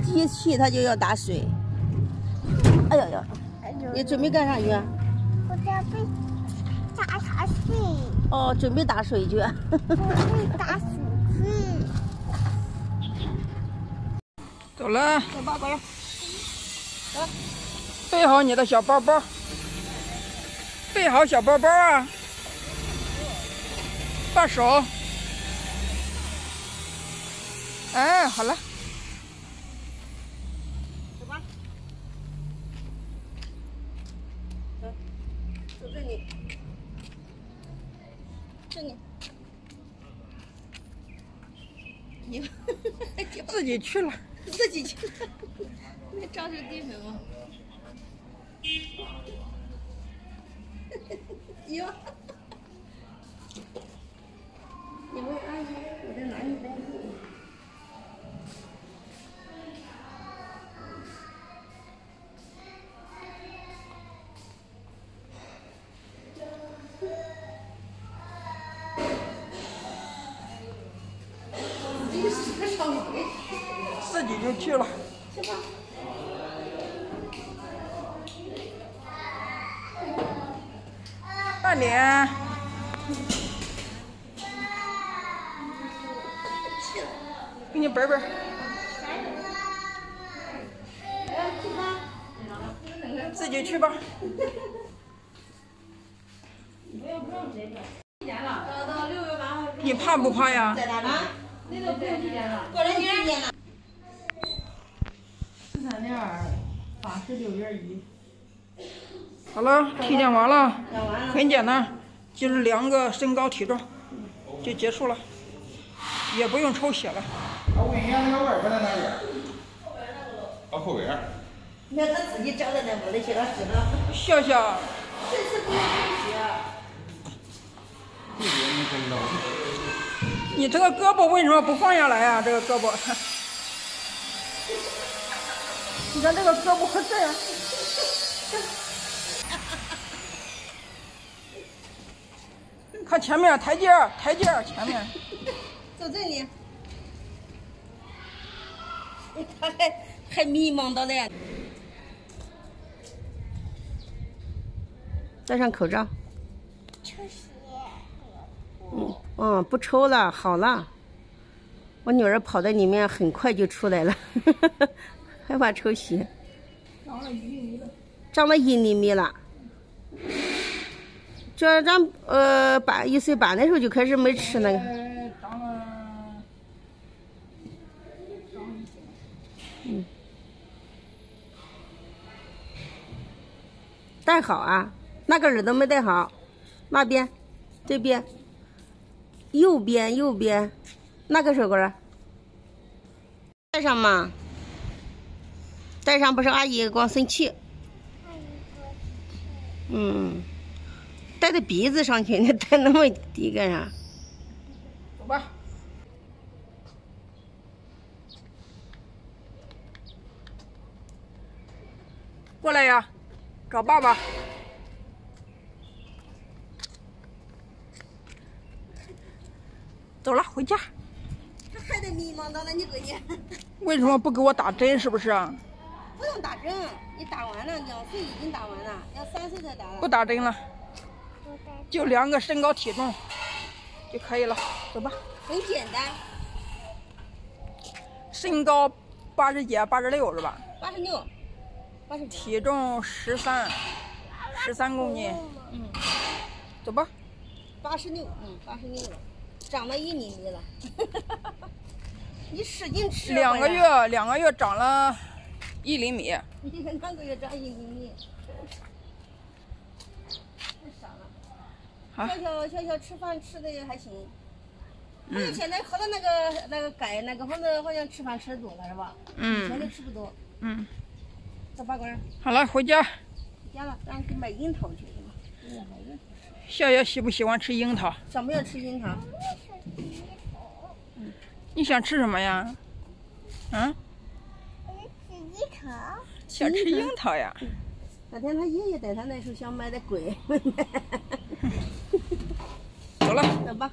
一去它就要打水。哎呦呦！你准备干啥去？我准备打水。哦，准备打水去。准备打水去。走了。走吧，过来。走。背好你的小包包。背好小包包啊！把手。哎，好了。走吧。走，走这里。这里。你自己去了。自己去了。那招是地粉吗？哟。你问阿姨，我在哪里待着？自己就去了。去吧。大脸。给你本本。自己去吧。你怕不怕呀？在哪里？那个不用体检了。过来体检了。43.816.1。好了，体检完了，讲完了。很简单，就是量个身高体重，就结束了，也不用抽血了。我问一下那个外边在哪里？后边。那他自己找的那屋里去了，知道。笑笑。这次不用抽血。你这个胳膊为什么不放下来啊？这个胳膊，你看这个胳膊这样。看前面台阶儿，台阶儿前面。走这里。他还迷茫到嘞。戴上口罩。抽血。不抽了，好了。我女儿跑在里面，很快就出来了，害怕抽血。长了1厘米了。长了1厘米了。这咱1岁半的时候就开始没吃那个。长了。戴好啊，那个耳朵没戴好，那边，这边，右边，那个手棍戴上嘛，戴上不是阿姨光生气。戴在鼻子上去，你戴那么低干啥？走吧。过来呀，找爸爸。走了，回家。他还得迷茫到了，你闺女。为什么不给我打针？是不是啊？不用打针，你打完了，2岁已经打完了，要3岁才打了。不打针了，就量个身高体重就可以了。走吧。很简单。身高80几、86是吧86，体重13公斤。走吧。86，86了，长了1厘米了。你使劲吃。2个月长了1厘米。你看2个月长1厘米。太傻了。好。小小吃饭吃的也还行。现在喝了那个钙那个，好像吃饭吃的多了是吧？以前都吃不多。走吧，乖。好了，回家。回家了，咱去买樱桃去是吧？买樱桃吃。笑笑喜不喜欢吃樱桃？想不想吃樱桃？你想吃什么呀？我吃樱桃。想吃樱桃呀？那天他爷爷带他那时候想买的贵。走了。走吧。